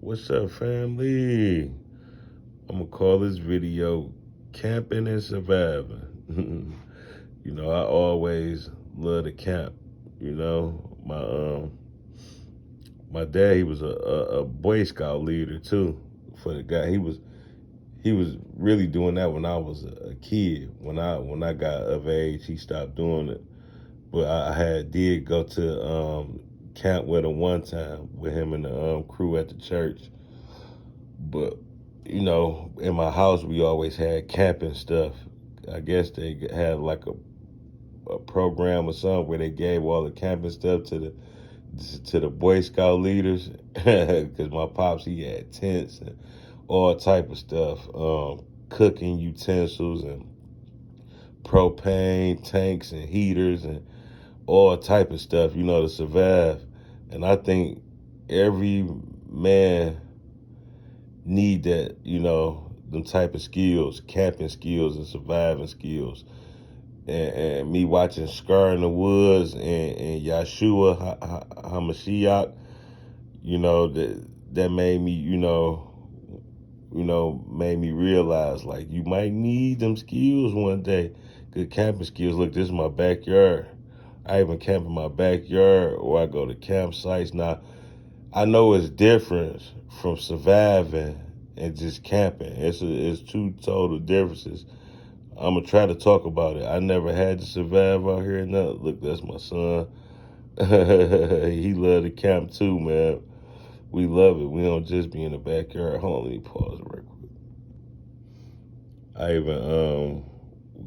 What's up, family? I'm gonna call this video Camping and Surviving. I always love to camp. My dad, he was a Boy Scout leader too. For the guy, he was really doing that when I was a kid. When I got of age, he stopped doing it. But I did go to camp with him one time with him and the crew at the church. But in my house we always had camping stuff. I guess they had like a program or something where they gave all the camping stuff to the Boy Scout leaders because my pops, he had tents and all type of stuff, cooking utensils and propane tanks and heaters and all type of stuff, to survive. And I think every man need that, them type of skills, camping skills and surviving skills. And me watching Scar in the Woods and Yahshua HaMashiach, that made me, made me realize like you might need them skills one day. Good camping skills. Look, this is my backyard. I even camp in my backyard or I go to campsites. Now, I know it's different from surviving and just camping. It's two total differences. I'm gonna try to talk about it. I never had to survive out here. No, look, that's my son. He love to camp too, man. We love it. We don't just be in the backyard. Hold on, let me pause it right quick. I even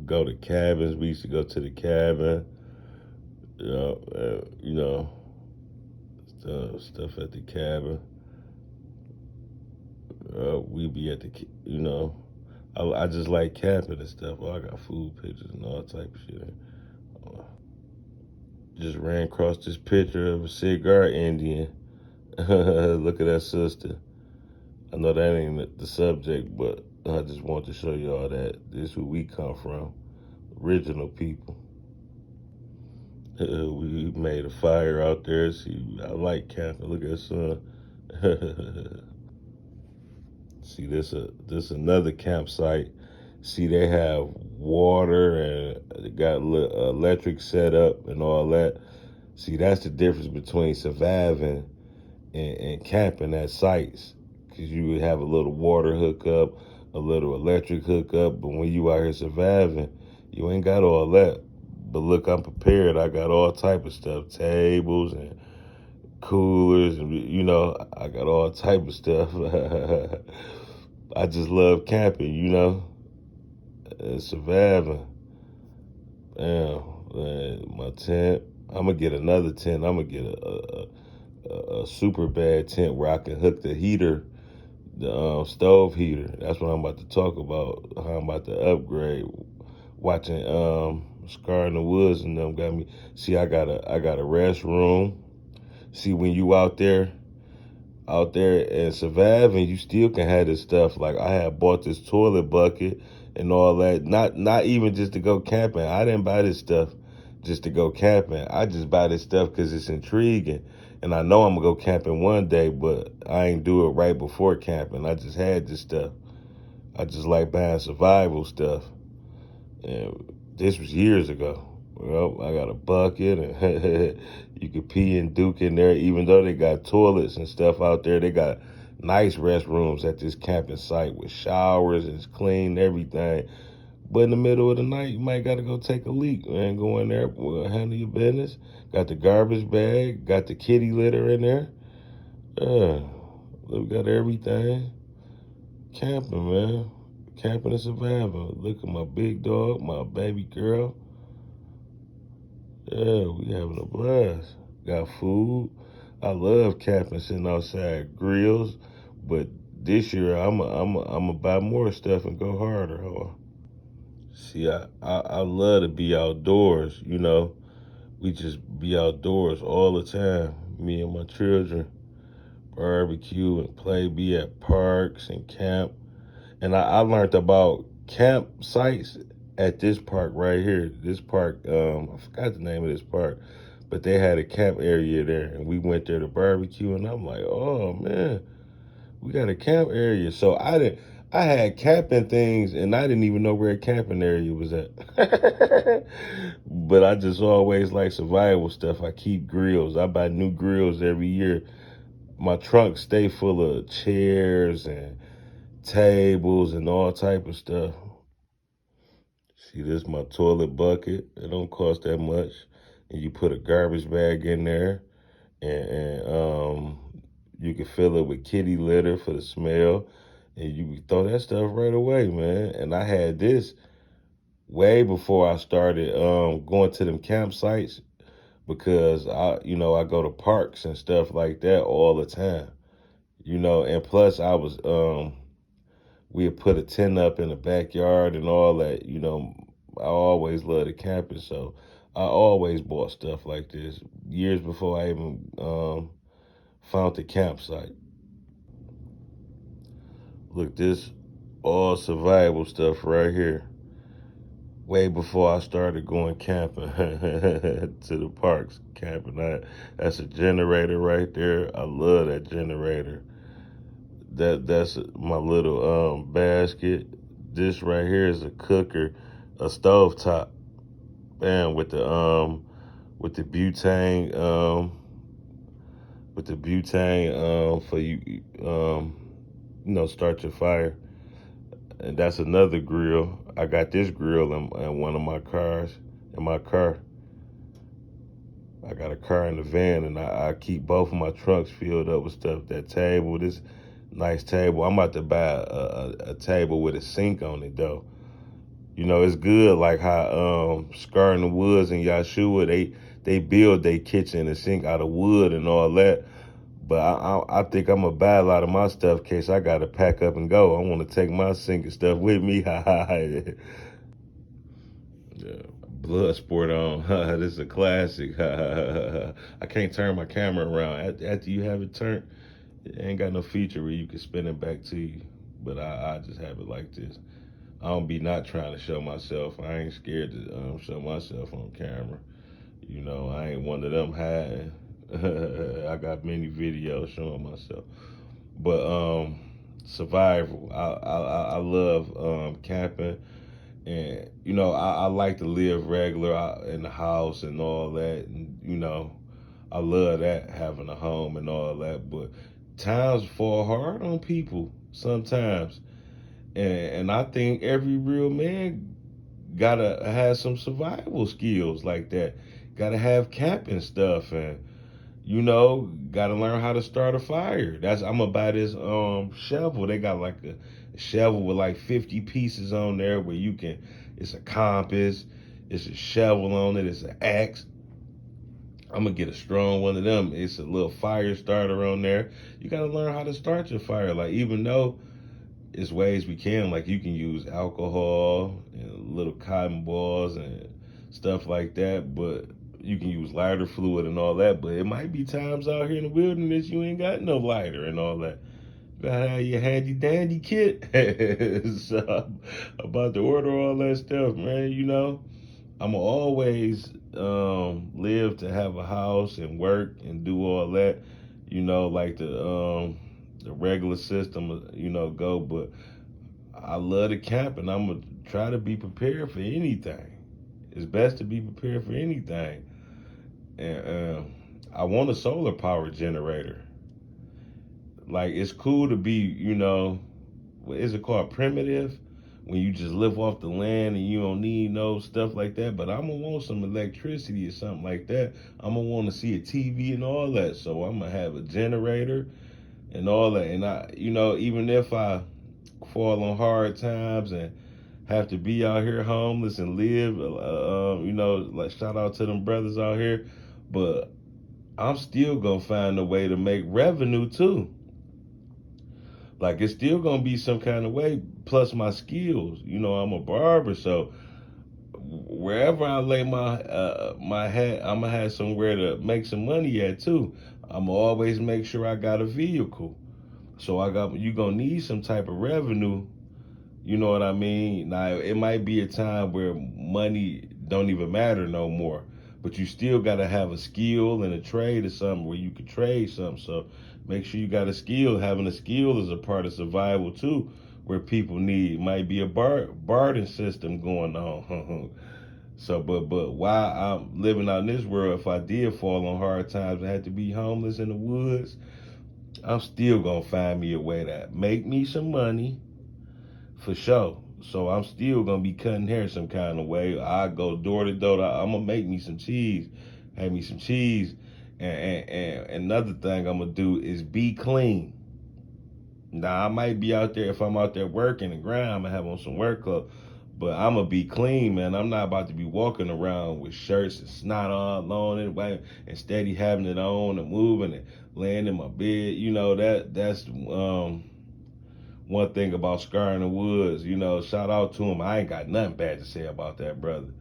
go to cabins. We used to go to the cabin. Stuff at the cabin. We be at I just like camping and stuff. Oh, I got food pictures and all type of shit. Just ran across this picture of a cigar Indian. Look at that sister. I know that ain't the subject, but I just want to show y'all that this is where we come from. Original people. We made a fire out there. See, I like camping. Look at sun. See, this another campsite. See, they have water and they got electric setup and all that. See, that's the difference between surviving and camping at sites. Because you would have a little water hookup, a little electric hookup, but when you out here surviving, you ain't got all that. But look, I'm prepared. I got all type of stuff, tables and coolers, and I got all type of stuff. I just love camping, and surviving. Damn, man, my tent. I'm gonna get another tent. I'm gonna get a super bad tent where I can hook the heater, the stove heater. That's what I'm about to talk about. How I'm about to upgrade. Watching Scar in the Woods and them got me. See, I got a restroom. See, when you out there and surviving, you still can have this stuff. Like I had bought this toilet bucket and all that. Not even just to go camping. I didn't buy this stuff just to go camping. I just buy this stuff because it's intriguing. And I know I'm gonna go camping one day, but I ain't do it right before camping. I just had this stuff. I just like buying survival stuff. And this was years ago. Well, I got a bucket and you could pee and duke in there. Even though they got toilets and stuff out there, they got nice restrooms at this camping site with showers and it's clean and everything. But in the middle of the night, you might got to go take a leak, man. Go in there, handle your business. Got the garbage bag, got the kitty litter in there. Yeah, we got everything. Camping, man. Camping and surviving. Look at my big dog, my baby girl. Yeah, we having a blast. Got food. I love camping, sitting outside grills. But this year, I'm buy more stuff and go harder. Huh? See, I love to be outdoors. We just be outdoors all the time. Me and my children barbecue and play, be at parks and camp. And I learned about campsites at this park right here. This park, I forgot the name of this park, but they had a camp area there, and we went there to barbecue. And I'm like, oh man, We got a camp area. So I had camping things and I didn't even know where a camping area was at. But I just always like survival stuff. I keep grills. I buy new grills every year. My trunk stay full of chairs and tables and all type of stuff. See, this my toilet bucket. It don't cost that much. And you put a garbage bag in there and you can fill it with kitty litter for the smell. And you can throw that stuff right away, man. And I had this way before I started going to them campsites because I go to parks and stuff like that all the time. And plus I was we had put a tent up in the backyard and all that. I always loved the camping, so I always bought stuff like this years before I even found the campsite. Look, this all survival stuff right here. Way before I started going camping to the parks camping. That's a generator right there. I love that generator. That's my little basket. This right here is a cooker, a stovetop, and with the butane for start your fire. And that's another grill. I got this grill in one of my cars. In my car, I got a car in the van, and I keep both of my trunks filled up with stuff. That table, this nice table. I'm about to buy a table with a sink on it, though. It's good like how Scar in the Woods and Yahshua, they build their kitchen and sink out of wood and all that. But I think I'm gonna buy a lot of my stuff in case I gotta pack up and go. I want to take my sink and stuff with me. Yeah. Blood sport on. This is a classic. I can't turn my camera around after you have it turned. It ain't got no feature where you can spin it back to you. But I just have it like this. I don't be not trying to show myself. I ain't scared to show myself on camera. I ain't one of them hiding. I got many videos showing myself. But survival. I love camping, and I like to live regular in the house and all that, and I love that, having a home and all that. But times fall hard on people sometimes, and I think every real man gotta have some survival skills like that. Gotta have camping stuff, and gotta learn how to start a fire. I'm gonna buy this shovel. They got like a shovel with like 50 pieces on there where you can. It's a compass. It's a shovel on it. It's an axe. I'm gonna get a strong one of them. It's a little fire starter on there. You gotta learn how to start your fire. Like, even though it's ways we can, like you can use alcohol and little cotton balls and stuff like that, but you can use lighter fluid and all that. But it might be times out here in the wilderness you ain't got no lighter and all that. You gotta have your handy dandy kit. So I'm about to order all that stuff, man. I'ma always live to have a house and work and do all that. Like the regular system, go. But I love to camp, and I'm gonna try to be prepared for anything. It's best to be prepared for anything. And I want a solar power generator. Like, it's cool to be, what is it called, primitive, when you just live off the land and you don't need no stuff like that. But I'm gonna want some electricity or something like that. I'm gonna want to see a TV and all that. So I'm gonna have a generator and all that. And even if I fall on hard times and have to be out here homeless and live, like, shout out to them brothers out here, but I'm still gonna find a way to make revenue too. Like, it's still gonna be some kind of way. Plus my skills. I'm a barber, so wherever I lay my hat, I'm gonna have somewhere to make some money at too. I'm gonna always make sure I got a vehicle. So you gonna need some type of revenue. You know what I mean? Now, it might be a time where money don't even matter no more, but you still gotta have a skill and a trade or something where you could trade something. So Make sure you got a skill. Having a skill is a part of survival too, where people need might be a bartering system going on. So, but while I'm living out in this world, if I did fall on hard times and had to be homeless in the woods, I'm still gonna find me a way to make me some money for sure. So I'm still gonna be cutting hair some kind of way. I go door to door. I'm gonna make me some cheese, have me some cheese, and another thing I'm gonna do is be clean. Now I might be out there if I'm out there working and grind. I'm gonna have on some work clothes, but I'm gonna be clean, man. I'm not about to be walking around with shirts and snot all on it, and steady having it on and moving and laying in my bed. You know that's one thing about Scar in the Woods. You know, shout out to him. I ain't got nothing bad to say about that brother.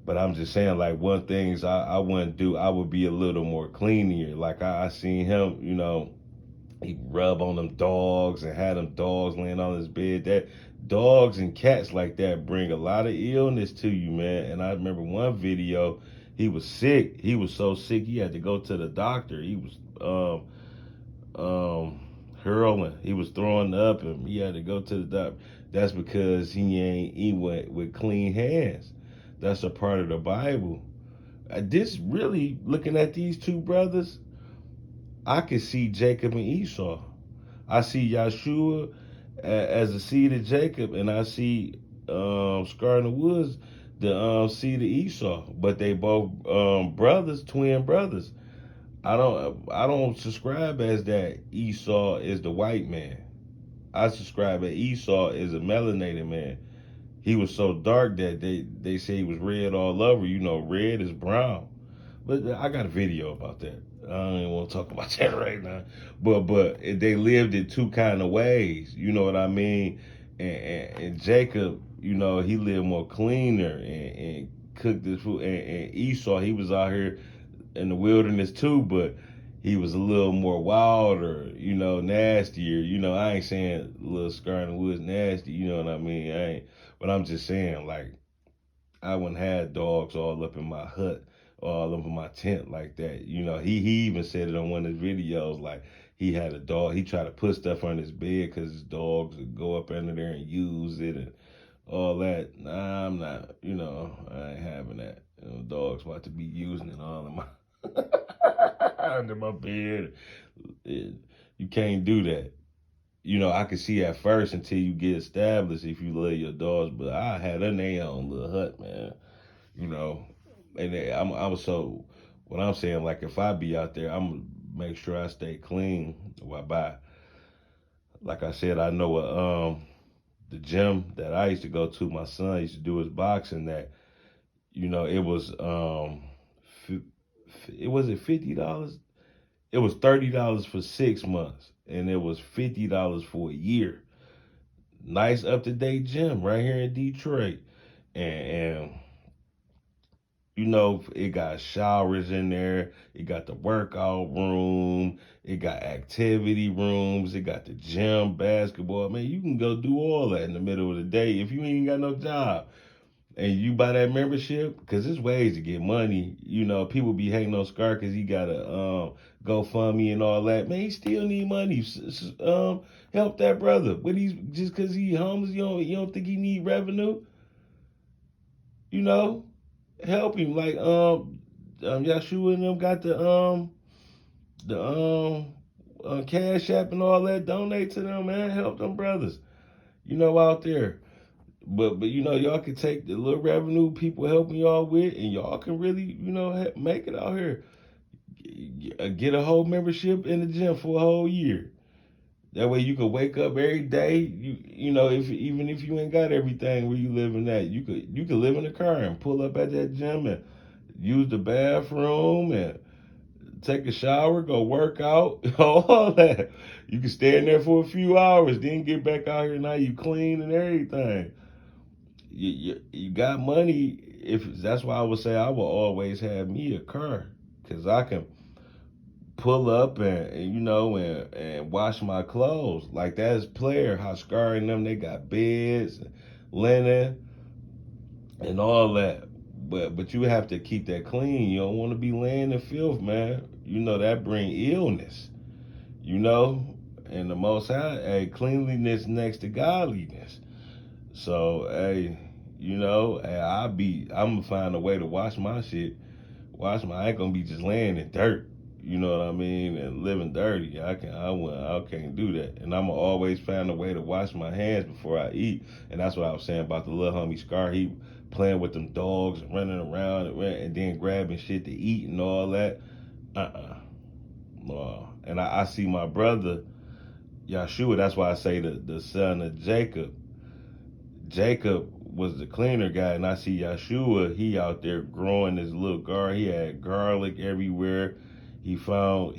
But I'm just saying, like, one things I wouldn't do, I would be a little more cleaner. Like, I seen him, you know, he rub on them dogs and had them dogs laying on his bed. That dogs and cats like that bring a lot of illness to you, man. And I remember one video, he was sick. He was so sick he had to go to the doctor. He was hurling. He was throwing up and he had to go to the doctor. That's because he went with clean hands. That's a part of the Bible. This really looking at these two brothers, I could see Jacob and Esau. I see Yahshua as the seed of Jacob, and I see Scar in the Woods, the seed of Esau. But they both brothers, twin brothers. I don't subscribe as that Esau is the white man. I subscribe that Esau is a melanated man. He was so dark that they say he was red all over. You know, red is brown. But I got a video about that. I don't even want to talk about that right now. But they lived in two kind of ways. You know what I mean? And Jacob, you know, he lived more cleaner and cooked this food. And Esau, he was out here in the wilderness too, but he was a little more wilder, you know, nastier. You know, I ain't saying little Scar in the Woods nasty, you know what I mean? I ain't, but I'm just saying, like, I wouldn't have dogs all up in my hut, all up in my tent like that. You know, he even said it on one of his videos, like he had a dog. He tried to put stuff on his bed because his dogs would go up under there and use it and all that. Nah, I'm not. You know, I ain't having that. You know, dogs about to be using it all in my under my bed. You can't do that. You know, I could see at first until you get established if you love your dogs, but I had a their own little hut, man. You know, and I'm so what I'm saying, like if I be out there, I'm gonna make sure I stay clean. Why by like I said, I know the gym that I used to go to, my son used to do his boxing. That you know, it was it was it $50. It was $30 for 6 months, and it was $50 for a year. Nice up to date gym right here in Detroit, and you know, it got showers in there. It got the workout room. It got activity rooms. It got the gym, basketball. Man, you can go do all that in the middle of the day if you ain't got no job. And you buy that membership, because there's ways to get money. You know, people be hating on Scar because he got a GoFundMe and all that. Man, he still need money. Help that brother. But he's just because he homeless, you don't think he need revenue? You know? Help him. Like Yahshua and them got the Cash App and all that. Donate to them, man. Help them brothers. You know, out there. But you know, y'all can take the little revenue people helping y'all with, and y'all can really, you know, make it out here. Get a whole membership in the gym for a whole year. That way you can wake up every day. You know, if even if you ain't got everything where you living at, you could live in a car and pull up at that gym and use the bathroom and take a shower, go work out, all that. You can stay in there for a few hours, then get back out here. Now you clean and everything. You got money. If that's why I would say I will always have me a car, because I can pull up and you know and wash my clothes like that's player how Scar and them, they got beds, linen, and all that. But you have to keep that clean. You don't want to be laying in filth, man. You know that bring illness. you know. And the Most High, hey, cleanliness next to godliness. So, hey, hey, I'm gonna find a way to wash my shit. I ain't gonna be just laying in dirt. You know what I mean? And living dirty. I can't do that. And I'm gonna always find a way to wash my hands before I eat. And that's what I was saying about the little homie Scar. He playing with them dogs and running around and then grabbing shit to eat and all that. No. And I see my brother Yahshua. That's why I say the son of Jacob. Jacob was the cleaner guy, and I see Yahshua. He out there growing his little garden. He had garlic everywhere. He found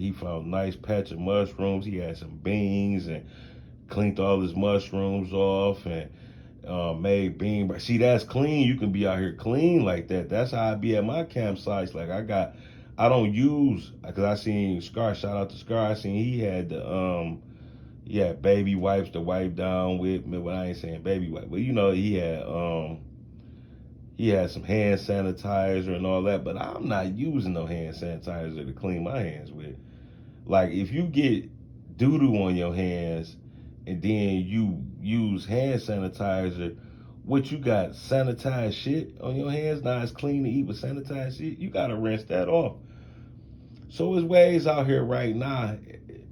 nice patch of mushrooms. He had some beans and cleaned all his mushrooms off and made bean. See, that's clean. You can be out here clean like that. That's how I be at my campsites. Like I don't use because I seen Scar. Shout out to Scar. I seen he had the baby wipes to wipe down with. Well, I ain't saying baby wipe, but he had some hand sanitizer and all that. But I'm not using no hand sanitizer to clean my hands with. Like if you get doo doo on your hands and then you use hand sanitizer, what you got sanitized shit on your hands? Now it's clean to eat with sanitized shit. You gotta rinse that off. So there's ways out here right now.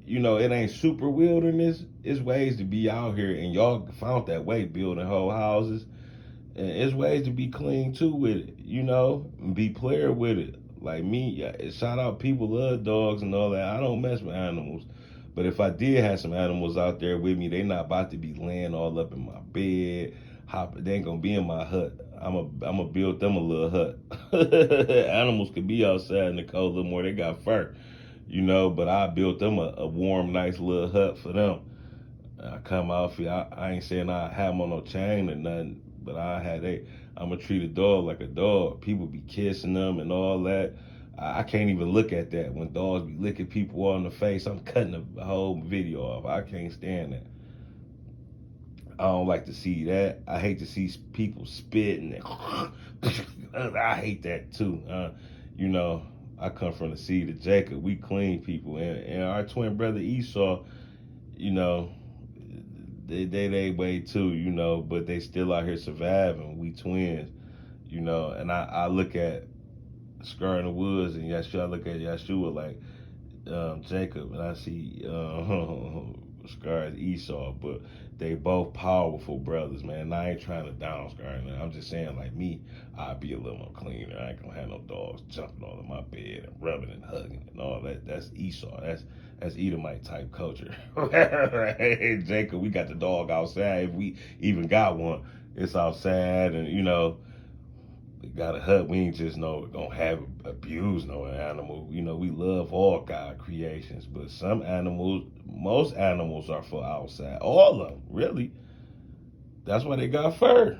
It ain't super wilderness. It's ways to be out here, and y'all found that way building whole houses. And it's ways to be clean too with it, and be player with it. Like me, shout out people love dogs and all that. I don't mess with animals. But if I did have some animals out there with me, they not about to be laying all up in my bed. They ain't gonna be in my hut. I'm a build them a little hut. Animals could be outside in the cold a little more. They got fur, but I built them a warm, nice little hut for them. I come out here. I ain't saying I have them on no chain or nothing, but I'm gonna treat a dog like a dog. People be kissing them and all that. I can't even look at that when dogs be licking people on the face. I'm cutting the whole video off. I can't stand that. I don't like to see that. I hate to see people spitting. I hate that too. You know, I come from the seed of Jacob. We clean people, and our twin brother Esau. You know, they way too. But they still out here surviving. We twins. And I look at Scar in the Woods and Yeshua. I look at Yeshua like Jacob, and I see Scar as Esau, but they both powerful brothers, man. And I ain't trying to down Scar. I'm just saying, like me, I'd be a little more cleaner. I ain't gonna have no dogs jumping all in my bed and rubbing and hugging and all that. That's Esau. That's Edomite type culture. Hey, Jacob, we got the dog outside. If we even got one, it's outside, and we got a hut. We ain't just gonna have abuse no animal. We love all God creations, but most animals are for outside. All of them, really. That's why they got fur.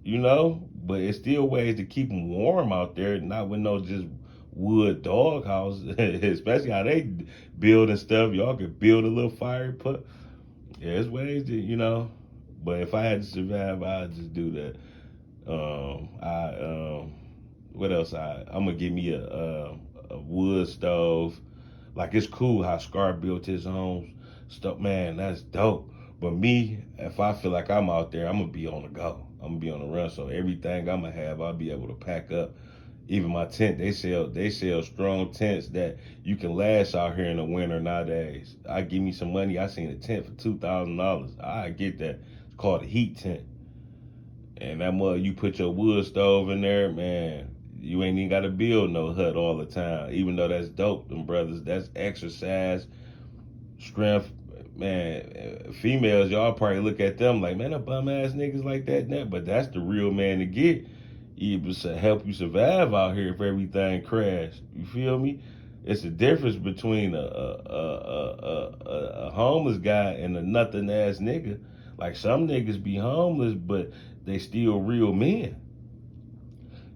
But it's still ways to keep them warm out there, not with no just wood dog house. Especially how they build and stuff. Y'all could build a little fire put. Yeah, it's ways to. But if I had to survive, I'd just do that. What else? I'm gonna give me a wood stove. Like it's cool how Scar built his own stuff. Man, that's dope. But me, if I feel like I'm out there, I'm gonna be on the go. I'm gonna be on the run. So everything I'm gonna have, I'll be able to pack up. Even my tent, they sell strong tents that you can last out here in the winter nowadays. I give me some money. I seen a tent for $2,000. I get that. It's called a heat tent. And that mud, you put your wood stove in there, man. You ain't even got to build no hut all the time. Even though that's dope, them brothers. That's exercise, strength, man. Females, y'all probably look at them like, man, a bum ass niggas like that and that. But that's the real man to get. Able to help you survive out here if everything crash. You feel me? It's the difference between a homeless guy and a nothing ass nigga. Like some niggas be homeless, but they still real men.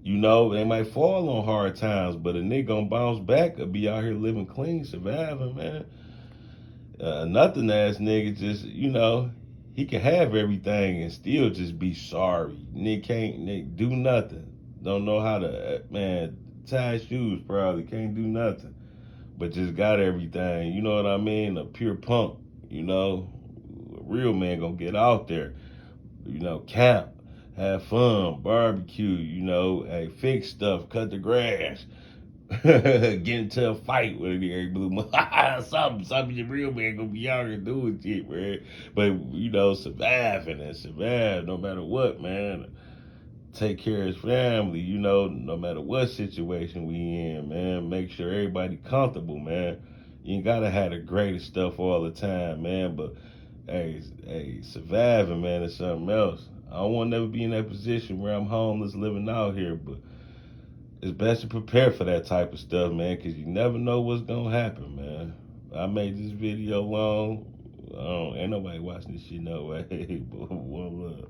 They might fall on hard times, but a nigga gonna bounce back or be out here living clean, surviving, man. Nothing ass nigga just, he can have everything and still just be sorry. Nigga can't do nothing. Don't know how to, man, tie shoes probably, can't do nothing. but just got everything. You know what I mean? A pure punk. You know, a real man gonna get out there. You know, camp, have fun, barbecue. You know, hey, fix stuff, cut the grass. Get into a fight with Eric Blue. Something your real man gonna be out here doing shit, man. But you know, surviving and survive no matter what, man. Take care of his family, you know, no matter what situation we in, man. Make sure everybody comfortable, man. You ain't gotta have the greatest stuff all the time, man. But hey, surviving, man, is something else. I don't want to never be in that position where I'm homeless living out here, but it's best to prepare for that type of stuff, man, because you never know what's gonna happen, man. I made this video long. Ain't nobody watching this shit no way. But one love.